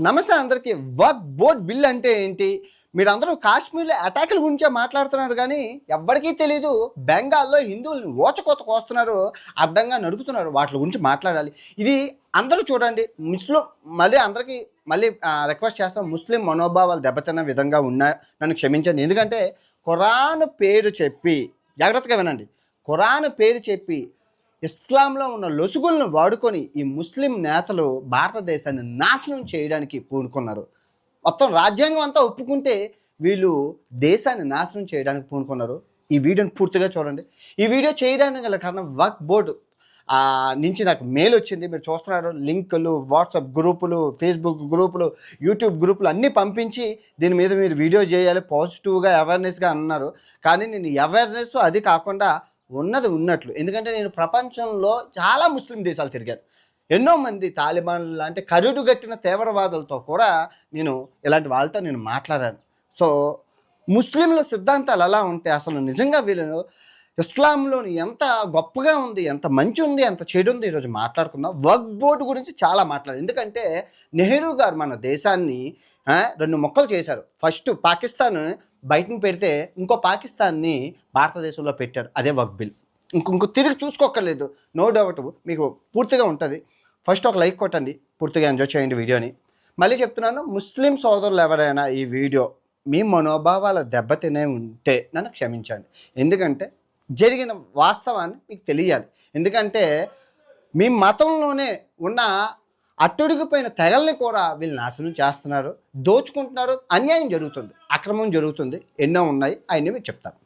నమస్తే అందరికీ. వక్ఫ్ board bill అంటే ఏంటి? మీరందరూ కాశ్మీర్లో అటాకుల గురించే మాట్లాడుతున్నారు కానీ ఎవ్వరికీ తెలీదు బెంగాల్లో హిందువుల్ని ఓచకోత కోస్తున్నారు, అడ్డంగా నడుపుతున్నారు. వాటి గురించి మాట్లాడాలి. ఇది అందరూ చూడండి. అందరికీ రిక్వెస్ట్ చేస్తాం, ముస్లిం మనోభావాలు దెబ్బతిన్న విధంగా ఉన్నా నన్ను క్షమించండి. ఎందుకంటే ఖురాన్ పేరు చెప్పి, జాగ్రత్తగా వినండి, ఖురాన్ పేరు చెప్పి ఇస్లాంలో ఉన్న లొసుగులను వాడుకొని ఈ ముస్లిం నేతలు భారతదేశాన్ని నాశనం చేయడానికి పూనుకున్నారు. మొత్తం రాజ్యాంగం అంతా ఒప్పుకుంటే వీళ్ళు దేశాన్ని నాశనం చేయడానికి పూనుకున్నారు. ఈ వీడియోని పూర్తిగా చూడండి. ఈ వీడియో చేయడానికి గల కారణం వక్ఫ్ బోర్డు నుంచి నాకు మెయిల్ వచ్చింది. మీరు చూస్తున్నారు, లింకులు, వాట్సాప్ గ్రూపులు, ఫేస్బుక్ గ్రూపులు, యూట్యూబ్ గ్రూపులు అన్నీ పంపించి దీని మీద మీరు వీడియో చేయాలి, పాజిటివ్గా అవేర్నెస్గా అన్నారు. కానీ నేను అవేర్నెస్ అది కాకుండా ఉన్నది ఉన్నట్లు, ఎందుకంటే నేను ప్రపంచంలో చాలా ముస్లిం దేశాలు తిరిగాను. ఎన్నో మంది తాలిబాన్ లాంటి కరుడుగట్టిన తీవ్రవాదులతో కూడా నేను ఇలాంటి వాళ్ళతో నేను మాట్లాడాను. సో ముస్లింల సిద్ధాంతాలు ఎలా ఉంటే అసలు నిజంగా వీళ్ళు ఇస్లాంలోని ఎంత గొప్పగా ఉంది, ఎంత మంచి ఉంది, ఎంత చెడు ఉంది, ఈరోజు మాట్లాడుకుందాం. వక్ఫ్ బోర్డు గురించి చాలా మాట్లాడారు. ఎందుకంటే నెహ్రూ గారు మన దేశాన్ని రెండు ముక్కలు చేశారు. ఫస్ట్ పాకిస్తాన్ బయటను పెడితే ఇంకో పాకిస్తాన్ని భారతదేశంలో పెట్టారు. అదే వక్ఫ్ బిల్. ఇంకో తిరిగి చూసుకోక్కర్లేదు, నో డౌట్ మీకు పూర్తిగా ఉంటుంది. ఫస్ట్ ఒక లైక్ కొట్టండి, పూర్తిగా ఎంజాయ్ చేయండి వీడియోని. మళ్ళీ చెప్తున్నాను, ముస్లిం సోదరులు ఎవరైనా ఈ వీడియో మీ మనోభావాల దెబ్బతినే ఉంటే నన్ను క్షమించండి. ఎందుకంటే జరిగిన వాస్తవాన్ని మీకు తెలియాలి. ఎందుకంటే మీ మతంలోనే ఉన్న అట్టుడిగిపోయిన తెగల్ని కూడా వీళ్ళు నాశనం చేస్తున్నారు, దోచుకుంటున్నారు, అన్యాయం జరుగుతుంది, అక్రమం జరుగుతుంది, ఎన్నో ఉన్నాయి. అవన్నీ మీకు చెప్తాను.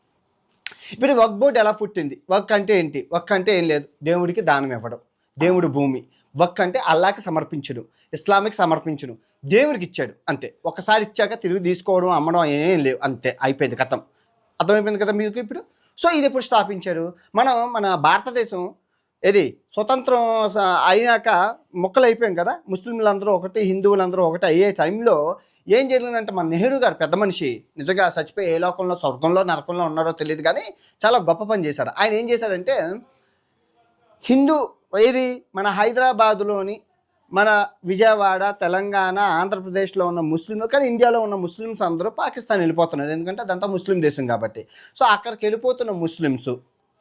ఇప్పుడు వక్ఫ్ బోర్డు ఎలా పుట్టింది? వక్ అంటే ఏంటి? వక్ అంటే ఏం లేదు, దేవుడికి దానం ఇవ్వడం, దేవుడు భూమి. వక్ అంటే అల్లాకి సమర్పించడు, ఇస్లామిక్ సమర్పించడు, దేవుడికి ఇచ్చాడు అంతే. ఒకసారి ఇచ్చాక తిరిగి తీసుకోవడం, అమ్మడం ఏం లేవు, అంతే, అయిపోయింది, కథం. అర్థమైపోయింది కదా మీకు ఇప్పుడు? సో ఇది ఎప్పుడు స్థాపించారు? మన భారతదేశం ఏది స్వతంత్రం అయినాక మొక్కలు అయిపోయాం కదా, ముస్లింలందరూ ఒకటి, హిందువులందరూ ఒకటి అయ్యే టైంలో ఏం జరిగిందంటే మన నెహ్రూ గారు పెద్ద మనిషి, నిజంగా చచ్చిపోయి ఏ లోకంలో, స్వర్గంలో నరకంలో ఉన్నారో తెలియదు కానీ చాలా గొప్ప పని చేశారు. ఆయన ఏం చేశారంటే ఏది మన హైదరాబాదులోని, మన విజయవాడ, తెలంగాణ, ఆంధ్రప్రదేశ్లో ఉన్న ముస్లింలు, కానీ ఇండియాలో ఉన్న ముస్లిమ్స్ అందరూ పాకిస్తాన్ వెళ్ళిపోతున్నారు. ఎందుకంటే అదంతా ముస్లిం దేశం కాబట్టి. సో అక్కడికి వెళ్ళిపోతున్న ముస్లిమ్స్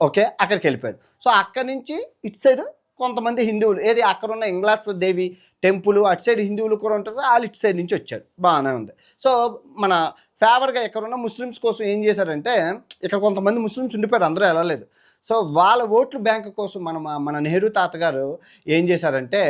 ఓకే అక్కడికి వెళ్ళిపోయారు. సో అక్కడి నుంచి ఇటు సైడ్ కొంతమంది హిందువులు, ఏది అక్కడ ఉన్న ఇంగ్లాస్ దేవి టెంపుల్ అటు సైడ్ హిందువులు కూడా ఉంటారు, వాళ్ళు ఇటు సైడ్ నుంచి వచ్చారు, బాగానే ఉంది. సో మన ఫేవర్గా ఇక్కడ ఉన్న ముస్లిమ్స్ కోసం ఏం చేశారంటే, ఇక్కడ కొంతమంది ముస్లిమ్స్ ఉండిపోయారు, అందరూ వెళ్ళలేదు. సో వాళ్ళ ఓట్లు బ్యాంకు కోసం మన నెహ్రూ తాతగారు ఏం చేశారంటే,